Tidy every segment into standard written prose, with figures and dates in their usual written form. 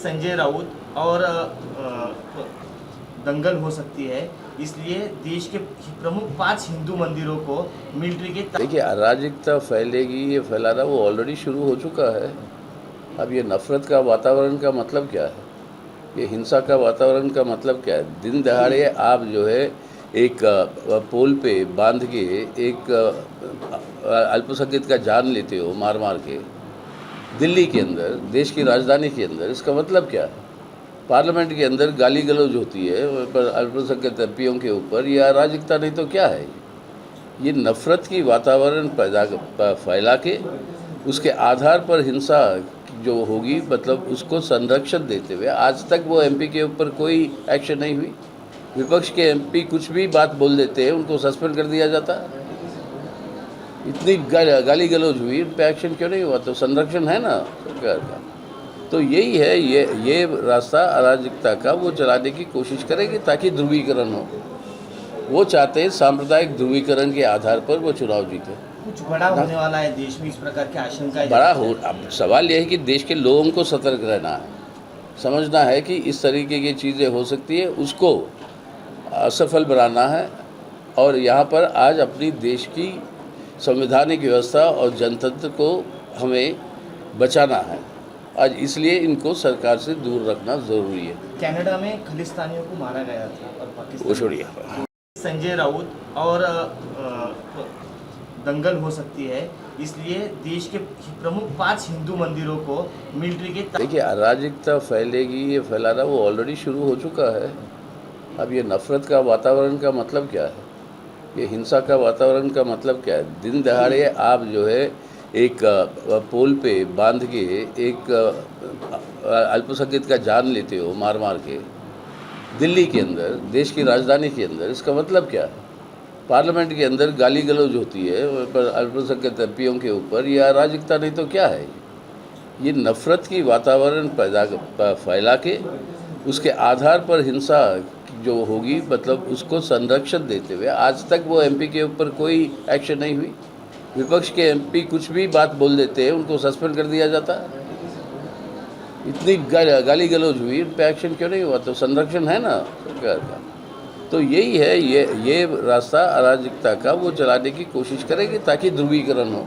संजय राउत और दंगल हो सकती है, इसलिए देश के प्रमुख 5 हिंदू मंदिरों को मिलिट्री के देखिए, अराजकता फैलेगी, ये फैलाना वो ऑलरेडी शुरू हो चुका है। अब ये नफ़रत का वातावरण का मतलब क्या है, ये हिंसा का वातावरण का मतलब क्या है? दिन दहाड़े आप जो है एक पोल पे बांध के एक अल्पसंख्यक का जान लेते हो मार मार के दिल्ली के अंदर, देश की राजधानी के अंदर। इसका मतलब क्या है? पार्लियामेंट के अंदर गाली गलौज होती है पर अल्पसंख्यक एमपीओं के ऊपर। ये अराजकता नहीं तो क्या है? ये नफ़रत की वातावरण फैला के उसके आधार पर हिंसा जो होगी, मतलब उसको संरक्षण देते हुए आज तक वो एमपी के ऊपर कोई एक्शन नहीं हुई। विपक्ष के एमपी कुछ भी बात बोल देते हैं, उनको सस्पेंड कर दिया जाता। इतनी गाली गलौज हुई, उन पर एक्शन क्यों नहीं हुआ? तो संरक्षण है ना सरकार का। तो यही है, ये रास्ता अराजकता का वो चलाने की कोशिश करेगी ताकि ध्रुवीकरण हो। वो चाहते हैं सांप्रदायिक ध्रुवीकरण के आधार पर वो चुनाव जीते। कुछ बड़ा होने वाला है देश में, इस प्रकार की आशंका बड़ा हो। अब सवाल यह है कि देश के लोगों को सतर्क रहना है, समझना है कि इस तरीके की चीज़ें हो सकती है, उसको असफल बनाना है। और यहाँ पर आज अपनी देश की संवैधानिक व्यवस्था और जनतंत्र को हमें बचाना है आज, इसलिए इनको सरकार से दूर रखना ज़रूरी है। कनाडा में खलिस्तानियों को मारा गया था और वो छोड़िए। संजय राउत और दंगल हो सकती है, इसलिए देश के प्रमुख 5 हिंदू मंदिरों को मिलिट्री के देखिए, अराजकता फैलेगी, ये फैलाना वो ऑलरेडी शुरू हो चुका है। अब ये नफ़रत का वातावरण का मतलब क्या है, ये हिंसा का वातावरण का मतलब क्या है? दिन दहाड़े आप जो है एक पोल पे बांध के एक अल्पसंख्यक का जान लेते हो मार मार के दिल्ली के अंदर, देश की राजधानी के अंदर। इसका मतलब क्या है? पार्लियामेंट के अंदर गाली गलौज होती है पर अल्पसंख्यक एमपीओं के ऊपर। ये अराजकता नहीं तो क्या है? ये नफ़रत की वातावरण फैला के उसके आधार पर हिंसा जो होगी, मतलब उसको संरक्षण देते हुए आज तक वो एमपी के ऊपर कोई एक्शन नहीं हुई। विपक्ष के एमपी कुछ भी बात बोल देते हैं, उनको सस्पेंड कर दिया जाता। इतनी गाली गलौज हुई, उन पर एक्शन क्यों नहीं हुआ? तो संरक्षण है ना सरकार का। तो यही है, ये रास्ता अराजकता का वो चलाने की कोशिश करेगी ताकि ध्रुवीकरण हो।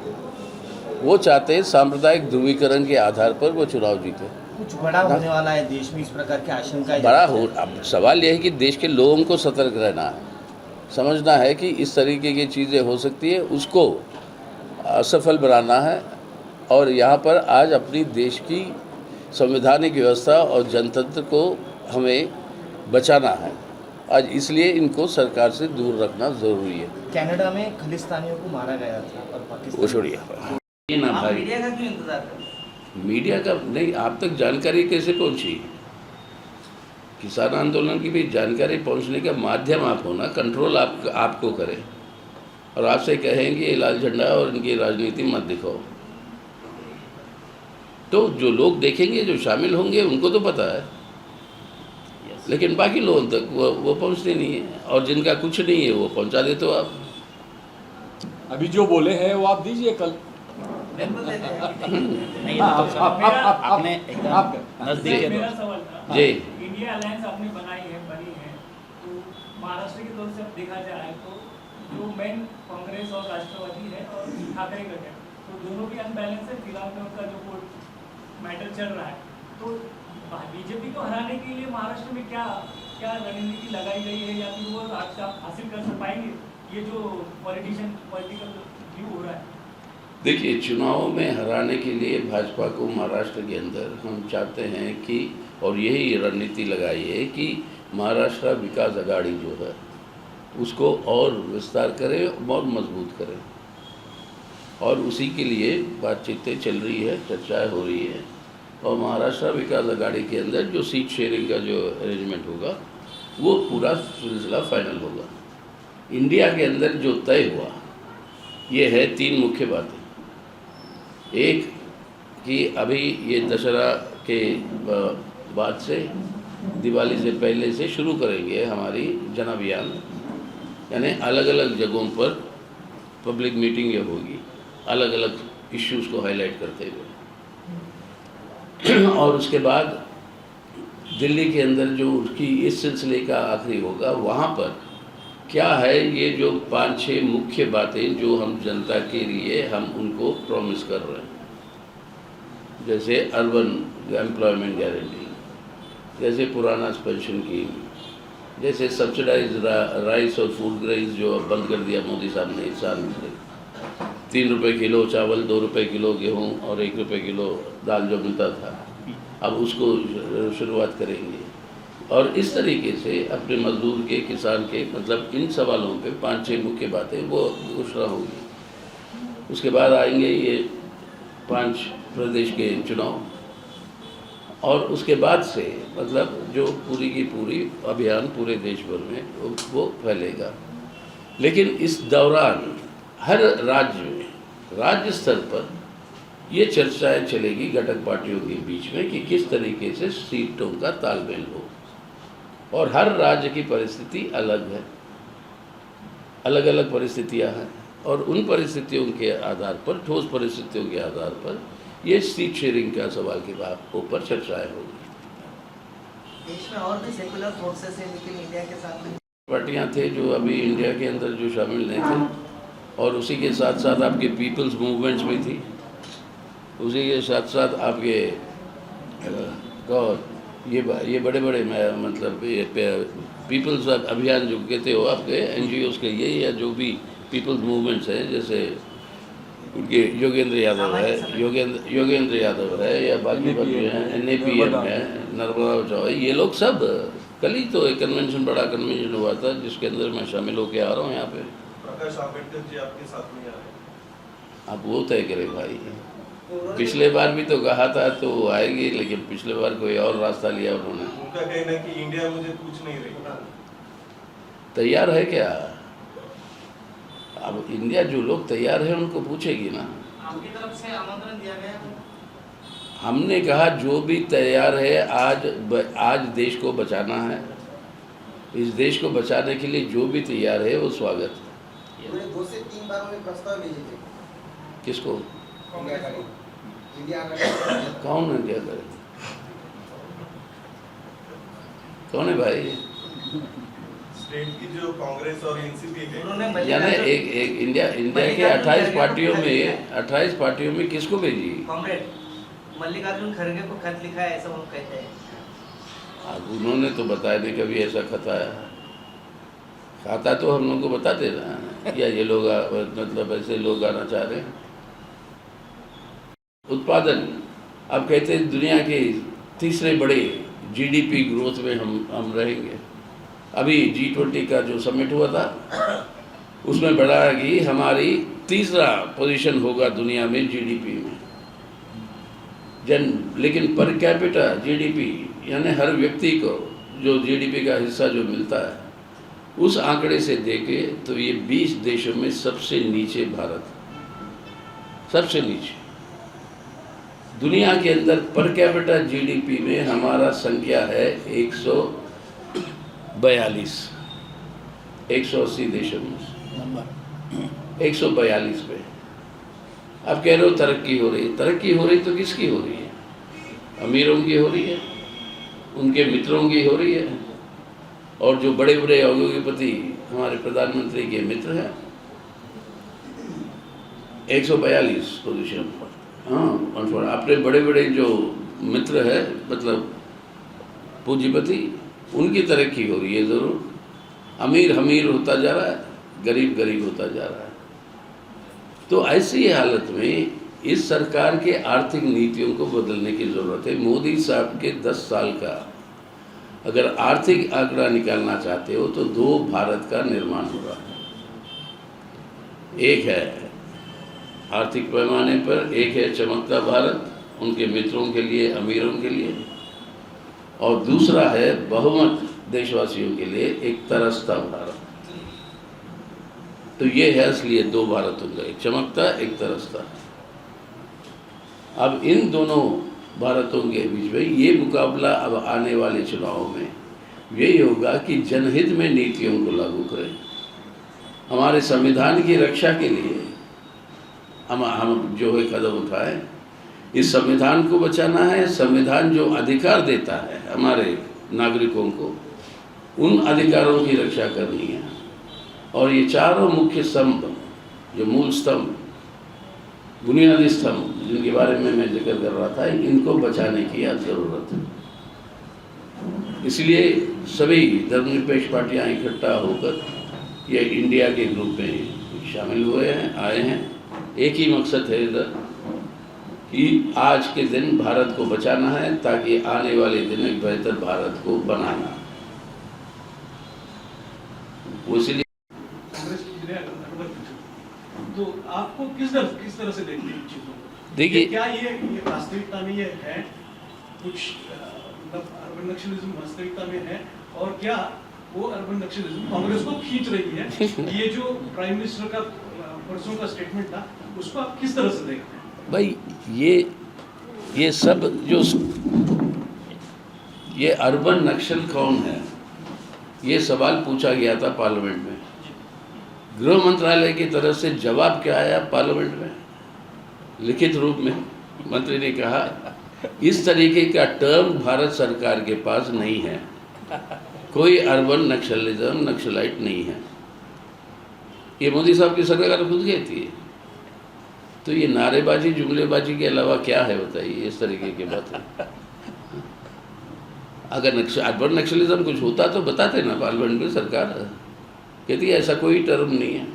वो चाहते हैं सांप्रदायिक ध्रुवीकरण के आधार पर वो चुनाव जीते। कुछ बड़ा होने वाला है देश में, इस प्रकार की आशंका बड़ा हो। अब सवाल यह है कि देश के लोगों को सतर्क रहना है, समझना है कि इस तरीके की चीज़ें हो सकती है, उसको असफल बनाना है। और यहाँ पर आज अपनी देश की संवैधानिक व्यवस्था और जनतंत्र को हमें बचाना है आज, इसलिए इनको सरकार से दूर रखना ज़रूरी है। कनाडा में खलिस्तानियों को मारा गया था और पाकिस्तान। वो छोड़िए ना भाई, मीडिया का क्यों इंतजार कर रहे हैं? मीडिया का नहीं, आप तक जानकारी कैसे पहुंची? किसान आंदोलन की भी जानकारी पहुंचने का माध्यम आप हो ना, कंट्रोल आपको करें और आपसे कहेंगे ये लाल झंडा और इनकी राजनीति मत दिखाओ। तो जो लोग देखेंगे, जो शामिल होंगे, उनको तो पता है, लेकिन बाकी लोगों तक वो पहुंचते नहीं है। और जिनका कुछ नहीं है वो पहुंचा देते हो आप। अभी जो बोले हैं वो आप दीजिए कल। नहीं, आपने नजदीक है। मेरा सवाल था जी, इंडिया अलायंस आपने बनाई है, बनी है, तो महाराष्ट्र की तरफ से अब देखा जाए तो जो मेन कांग्रेस और राष्ट्रवादी है और ठाकरे गट है, तो दोनों की अनबैलेंस है। फिलहाल में उनका जो कोर्ट मैटर चल रहा है, तो बीजेपी को हराने के लिए महाराष्ट्र में क्या क्या रणनीति लगाई गई है, या फिर वो हासिल कर पाएंगे ये जो पॉलिटिकल व्यू हो रहा है? देखिए, चुनाव में हराने के लिए भाजपा को महाराष्ट्र के अंदर हम चाहते हैं कि, और यही रणनीति लगाई है कि महाराष्ट्र विकास अघाड़ी जो है उसको और विस्तार करें और मजबूत करें। और उसी के लिए बातचीतें चल रही है, चर्चाएं हो रही है। और महाराष्ट्र विकास अघाड़ी के अंदर जो सीट शेयरिंग का जो अरेंजमेंट होगा वो पूरा सिलसिला फाइनल होगा। इंडिया के अंदर जो तय हुआ ये है 3 मुख्य बातें। एक कि अभी ये दशहरा के बाद से, दिवाली से पहले से शुरू करेंगे हमारी जन अभियान, यानी अलग अलग जगहों पर पब्लिक मीटिंग ये होगी अलग अलग इश्यूज़ को हाईलाइट करते हुए। और उसके बाद दिल्ली के अंदर जो उसकी इस सिलसिले का आखिरी होगा, वहाँ पर क्या है ये जो 5-6 मुख्य बातें जो हम जनता के लिए हम उनको प्रॉमिस कर रहे हैं, जैसे अर्बन एम्प्लॉयमेंट गारंटी, जैसे पुराना पेंशन स्कीम, जैसे सब्सिडाइज राइस और फूड ग्रेन्स जो अब बंद कर दिया मोदी साहब ने इस साल में, 3 रुपये किलो चावल, 2 रुपये किलो गेहूँ और 1 रुपये किलो दाल जो मिलता था, अब उसको शुरुआत करेंगे। और इस तरीके से अपने मजदूर के, किसान के, मतलब इन सवालों पे 5-6 मुख्य बातें वो घोषणा होगी। उसके बाद आएंगे ये 5 प्रदेश के चुनाव, और उसके बाद से मतलब जो पूरी की पूरी अभियान पूरे देश भर में वो फैलेगा। लेकिन इस दौरान हर राज्य में, राज्य स्तर पर ये चर्चाएं चलेगी घटक पार्टियों के बीच में कि किस तरीके से सीटों का तालमेल हो, और हर राज्य की परिस्थिति अलग है, अलग अलग परिस्थितियां हैं, और उन परिस्थितियों के आधार पर, ठोस परिस्थितियों के आधार पर ये सीट शेयरिंग का सवाल के ऊपर चर्चाएं होगी। देश में और भी सेकुलर फोर्सेस हैं लेकिन इंडिया के साथ में पार्टियां थे जो अभी इंडिया के अंदर जो शामिल नहीं थे, और उसी के साथ साथ आपके पीपल्स मूवमेंट्स भी थी, उसी के साथ साथ आपके ये बड़े बड़े मतलब ये पीपल्स अभियान जो कहते हो आपके NGOs के ये, या जो भी पीपल्स मूवमेंट्स हैं, जैसे उनके योगेंद्र यादव है, योगेंद्र यादव है, या बाकी हैं, NAPM है, नर्मदा बचाओ है, ये लोग सब कल ही तो एक कन्वेंशन, बड़ा कन्वेंशन हुआ था जिसके अंदर मैं शामिल होके आ रहा हूँ। यहाँ पे प्रकाश आंबेडकर जी आपके साथ में आ रहे हैं। आप वो तय करें भाई। पिछले बार भी तो कहा था तो वो आएगी, लेकिन पिछले बार कोई और रास्ता लिया उन्होंने। उनका कहना है कि इंडिया मुझे पूछ नहीं रही। तैयार है क्या? अब इंडिया जो लोग तैयार है उनको पूछेगी ना। आपकी तरफ से आमंत्रण दिया गया है? हमने कहा जो भी तैयार है, आज देश को बचाना है, इस देश को बचाने के लिए जो भी तैयार है वो स्वागत है। 2 से 3 बार में प्रस्ताव भेजे थे। किसको? इंडिया कौन है, क्या करे, कौन है भाई? स्टेट की जो कांग्रेस और एनसीपी है, उन्होंने यानी एक इंडिया के 28 पार्टियों में किसको भेजी? कॉमरेड मल्लिकार्जुन खड़गे को खत लिखा है, ऐसा वो कहते हैं। अब उन्होंने तो बताया नहीं कभी ऐसा खत आया। खाता तो हम लोग को बताते ना, या ये लोग मतलब ऐसे लोग आना चाह रहे हैं। उत्पादन, अब कहते हैं दुनिया के तीसरे बड़े GDP ग्रोथ में हम रहेंगे। अभी G20 का जो समिट हुआ था उसमें बढ़ाया कि हमारी तीसरा पोजीशन होगा दुनिया में GDP में। लेकिन पर कैपिटा GDP यानी हर व्यक्ति को जो GDP का हिस्सा जो मिलता है, उस आंकड़े से देखे तो ये 20 देशों में सबसे नीचे भारत, सबसे नीचे। दुनिया के अंदर पर कैपिटा GDP में हमारा संख्या है 142, 180 देशों में 142 पे। अब कह रहे हो तरक्की हो रही तो किसकी हो रही है? अमीरों की हो रही है, उनके मित्रों की हो रही है, और जो बड़े बड़े उद्योगपति हमारे प्रधानमंत्री के मित्र हैं। 142 पोजीशन, हाँ, और अपने बड़े बड़े जो मित्र है मतलब पूंजीपति, उनकी तरक्की हो रही है ज़रूर। अमीर होता जा रहा है, गरीब होता जा रहा है। तो ऐसी हालत में इस सरकार के आर्थिक नीतियों को बदलने की ज़रूरत है। मोदी साहब के 10 साल का अगर आर्थिक आंकड़ा निकालना चाहते हो तो 2 भारत का निर्माण हो रहा है। एक है आर्थिक पैमाने पर, एक है चमकता भारत उनके मित्रों के लिए, अमीरों के लिए, और दूसरा है बहुमत देशवासियों के लिए एक तरसता भारत। तो ये है इसलिए 2 भारतों का, एक चमकता एक तरसता। अब इन दोनों भारतों के बीच में ये मुकाबला अब आने वाले चुनाव में यही होगा कि जनहित में नीतियों को लागू करें। हमारे संविधान की रक्षा के लिए हम जो है कदम उठाएं, इस संविधान को बचाना है। संविधान जो अधिकार देता है हमारे नागरिकों को, उन अधिकारों की रक्षा करनी है। और ये चारों मुख्य स्तंभ, जो मूल स्तंभ, बुनियादी स्तंभ जिनके बारे में मैं जिक्र कर रहा था, इनको बचाने की आज ज़रूरत है। इसलिए सभी धर्मनिरपेक्ष पार्टियां इकट्ठा होकर ये इंडिया के ग्रुप में शामिल हुए हैं, आए हैं। एक ही मकसद है इधर कि आज के दिन भारत को बचाना है, ताकि आने वाले दिन एक बेहतर भारत को बनाना। वो इसलिए कांग्रेस की तो आपको किस तरह से देखते हैं चीजों को? देखिए, क्या ये वास्तविकता में ये है कुछ मतलब अर्बन नक्सलिज्म वास्तविकता में है, और क्या वो अर्बन नक्सलिज्म कांग्रेस को खींच रही है? ये जो प्राइम मिनिस्टर का परसों का स्टेटमेंट था, उसको आप किस तरह से देखते हैं? भाई ये सब जो ये अर्बन नक्सल कौन है, ये सवाल पूछा गया था पार्लियामेंट में। गृह मंत्रालय की तरफ से जवाब क्या आया पार्लियामेंट में? लिखित रूप में मंत्री ने कहा इस तरीके का टर्म भारत सरकार के पास नहीं है, कोई अर्बन नक्सलिज्म नक्सलाइट नहीं है। ये मोदी साहब की सरकार खुद कहती है। तो ये नारेबाजी जुमलेबाजी के अलावा क्या है बताइए? इस तरीके की बात है। अगर अर्बन नक्सलिज्म कुछ होता तो बताते ना पार्लियामेंट में। सरकार कहती है ऐसा कोई टर्म नहीं है।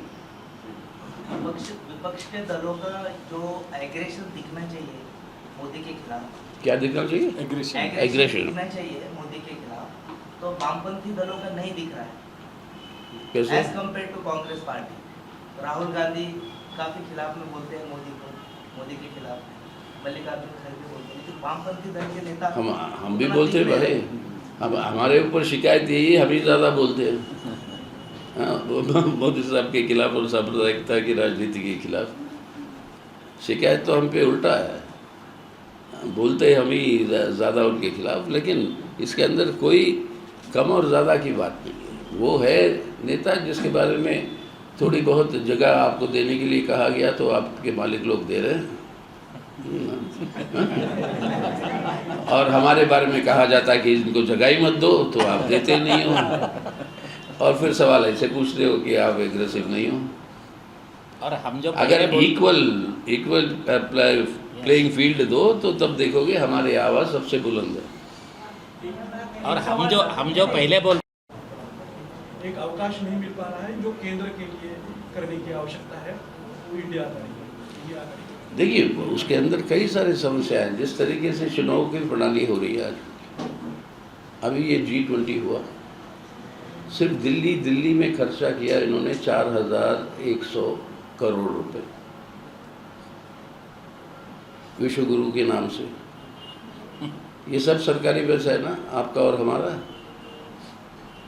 विपक्ष के दलों का जो एग्रेशन दिखना चाहिए मोदी के खिलाफ, क्या दिखना चाहिए? एग्रेशन दिखना चाहिए मोदी के खिलाफ, तो वामपंथी दलों का नहीं दिख रहा है कैसे? As compare to Congress party. Rahul Gandhi काफी खिलाफ में बोलते हैं मोदी के खिलाफ, मल्लिकार्जुन खड़गे बोलते हैं, लेकिन वामपंथी दल के नेता हम भी बोलते हैं भाई। अब हमारे ऊपर शिकायत यही, हम ही ज़्यादा बोलते हैं। हाँ, मोदी साहब के खिलाफ और सांप्रदायिकता की राजनीति के खिलाफ शिकायत तो हम पे उल्टा है। बोलते हम ही ज़्यादा उनके खिलाफ, लेकिन इसके अंदर कोई कम और ज़्यादा की बात नहीं है। वो है नेता जिसके बारे में थोड़ी बहुत जगह आपको देने के लिए कहा गया तो आपके मालिक लोग दे रहे हैं। और हमारे बारे में कहा जाता है कि इनको जगह ही मत दो, तो आप देते नहीं हो। और फिर सवाल ऐसे पूछते हो कि आप एग्रेसिव नहीं हो। और हम जो अगर इक्वल प्लेइंग फील्ड दो तो तब देखोगे हमारी आवाज़ सबसे बुलंद है। और हम जो पहले बोल एक अवकाश नहीं मिल पा रहा है जो केंद्र के लिए करने की आवश्यकता है, वो इंडिया करेगी। देखिए, उसके अंदर कई सारी समस्याएं हैं। जिस तरीके से चुनाव की प्रणाली हो रही है आज, अभी ये G20 हुआ, सिर्फ दिल्ली में खर्चा किया इन्होंने 4100 करोड़ रुपए विश्व गुरु के नाम से। ये सब सरकारी पैसा है ना, आपका और हमारा।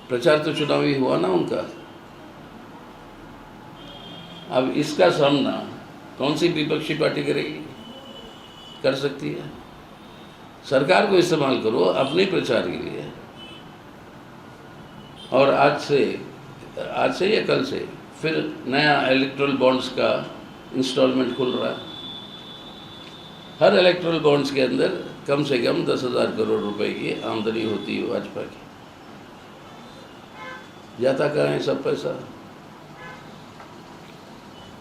प्रचार तो चुनावी हुआ ना उनका। अब इसका सामना कौन सी विपक्षी पार्टी करेगी? कर सकती है। सरकार को इस्तेमाल करो अपने प्रचार के लिए। और आज से या कल से फिर नया इलेक्ट्रल बॉन्ड्स का इंस्टॉलमेंट खुल रहा है। हर इलेक्ट्रल बॉन्ड्स के अंदर कम से कम 10,000 करोड़ रुपए की आमदनी होती है भाजपा की। जाता कहाँ है सब पैसा?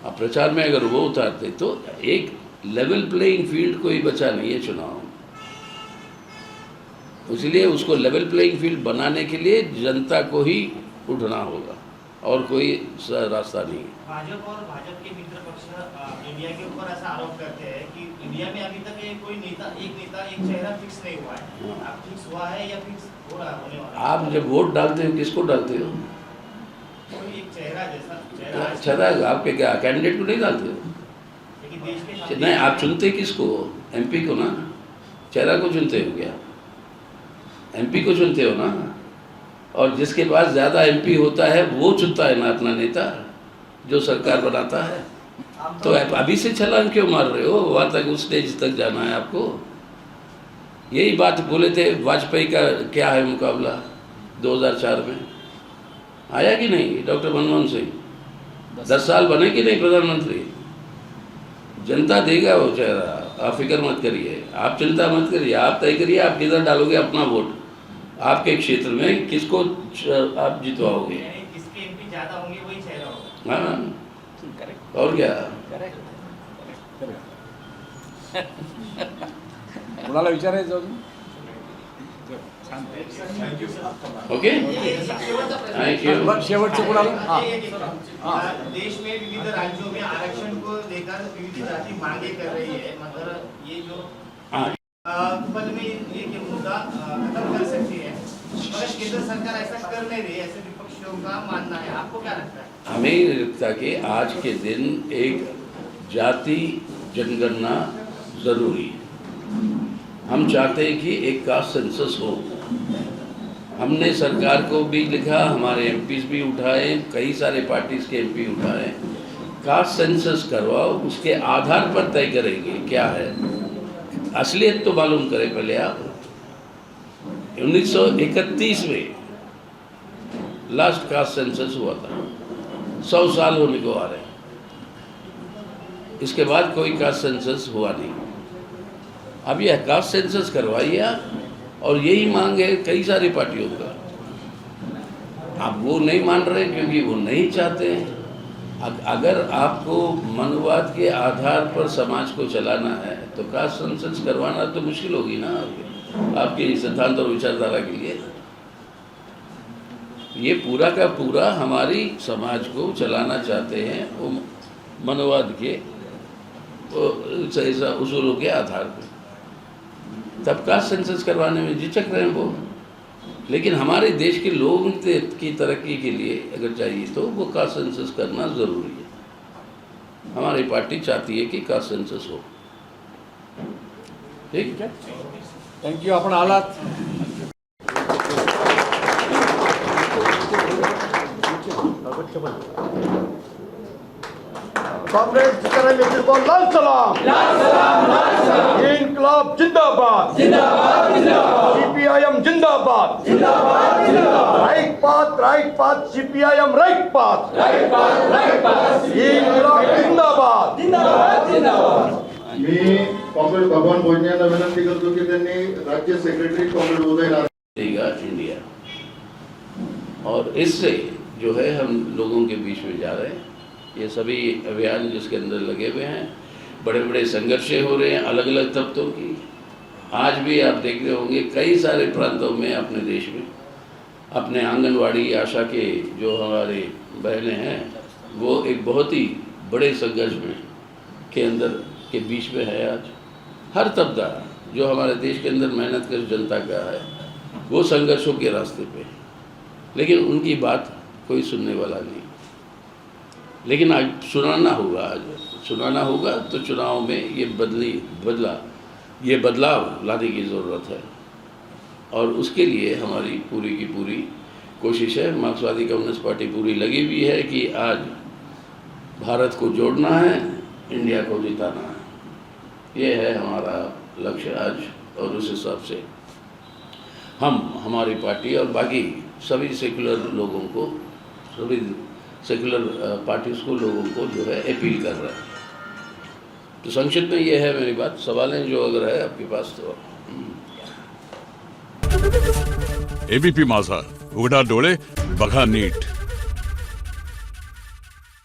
अब प्रचार में अगर वो उतारते तो एक लेवल प्लेइंग फील्ड कोई बचा नहीं है चुनाव। इसलिए उसको लेवल प्लेइंग फील्ड बनाने के लिए जनता को ही उठना होगा और कोई रास्ता नहीं है। भाजपा और भाजपा के मित्र पक्ष इंडिया के ऊपर ऐसा आरोप करते हैं कि इंडिया में अभी तक कोई नेता एक चेहरा फिक्स नहीं हुआ है। अब फिक्स हुआ है या फिक्स हो रहा होने वाला है? आप जब वोट डालते हो किसको डालते हो? कोई एक चेहरा जैसा चेहरा आपके क्या कैंडिडेट को नहीं डालते हो? लेकिन देश के नहीं, आप चुनते किसको? MP को ना। चेहरा को चुनते हो क्या? MP को चुनते हो ना। और जिसके पास ज़्यादा MP होता है वो चुनता है ना अपना नेता, जो सरकार बनाता है। तो अभी से छलांग क्यों मार रहे हो? वहाँ तक उस स्टेज तक जाना है आपको। यही बात बोले थे वाजपेयी का क्या है मुकाबला 2004 में, आया कि नहीं? डॉक्टर मनमोहन सिंह 10 साल बने कि नहीं प्रधानमंत्री? जनता देगा वो चेहरा। आप फिक्र मत करिए, आप चिंता मत करिए, आप तय करिए आप किधर डालोगे अपना वोट, आपके क्षेत्र में किसको आप जितवाओगे। यानी किसके एमपी ज्यादा होंगे वही चेहरा होगा। हाँ, और क्या। कुणाला विचारायचं अजून? Okay, thank you. शेवटचं कुणाला? हां. देश में विविध राज्यों में आरक्षण को लेकर विविध जाति मांगे कर रही है, मगर ये जो हाँ, पद में ये मुद्दा खत्म कर सकती है, मगर केंद्र सरकार ऐसा कर नहीं रही, ऐसे विपक्षियों का मानना है। आपको क्या लगता है? हमें ये लगता है कि आज के दिन एक जाति जनगणना ज़रूरी है। हम चाहते हैं कि एक कास्ट सेंसस हो। हमने सरकार को भी लिखा, हमारे एमपीज भी उठाए, कई सारे पार्टीज के एमपी उठाए, कास्ट सेंसस करवाओ, उसके आधार पर तय करेंगे क्या है। असलियत तो मालूम करें पहले आप। 1931 में लास्ट कास्ट सेंसस हुआ था, 100 साल होने को आ रहे हैं, इसके बाद कोई कास्ट सेंसस हुआ नहीं। अब यह कास्ट सेंसस करवाइए आप, और यही मांग है कई सारी पार्टियों का। अब वो नहीं मान रहे क्योंकि वो नहीं चाहते हैं। अगर आपको मनोवाद के आधार पर समाज को चलाना है तो कास्ट सेंसस करवाना तो मुश्किल होगी ना आपके सिद्धांत और विचारधारा के लिए। ये पूरा का पूरा हमारी समाज को चलाना चाहते हैं वो मनोवाद के उसूलों के आधार पर, तब कास्ट सेंसस करवाने में झिझक रहे हैं वो। लेकिन हमारे देश के लोगों की तरक्की के लिए अगर चाहिए तो वो कास्ट सेंसस करना ज़रूरी है। हमारी पार्टी चाहती है कि कास्ट सेंसस हो। ठीक है, थँक्यू. आपण आलात. कांग्रेस जितने मित्र को लाल सलाम, इनकलाब जिंदाबाद, सीपीआईएम जिंदाबाद, right path CPIM right path, इनकलाब जिंदाबाद. मी कॉम्रेड भगवान भोजने यांना विनंती करतो की त्यांनी राज्य सेक्रेटरी कॉम्रेड उदय देगा इंडिया। और इससे जो है हम लोगों के बीच में जा रहे हैं, ये सभी अभियान जिसके अंदर लगे हुए हैं, बड़े बड़े संघर्षे हो रहे हैं अलग अलग तबकों की। आज भी आप देख रहे होंगे कई सारे प्रांतों में अपने देश में अपने आंगनवाड़ी आशा के जो हमारे बहनें हैं वो एक बहुत ही बड़े संघर्ष में के अंदर के बीच में है। आज हर तबका जो हमारे देश के अंदर मेहनत कर जनता का है वो संघर्षों के रास्ते पे, लेकिन उनकी बात कोई सुनने वाला नहीं। लेकिन आज सुनाना होगा तो चुनाव में ये बदलाव लाने की ज़रूरत है, और उसके लिए हमारी पूरी की पूरी कोशिश है। मार्क्सवादी कम्युनिस्ट पार्टी पूरी लगी हुई है कि आज भारत को जोड़ना है, इंडिया को जिताना है। ये है हमारा लक्ष्य आज, और उस हिसाब से हमारी पार्टी और बाकी सभी सेकुलर लोगों को, सभी सेकुलर पार्टीज को, लोगों को जो है अपील कर रहा है। तो संक्षिप्त में ये है मेरी बात। सवालें जो अगर है आपके पास तो। एबीपी माझा, उघडा डोळे बघा नीट.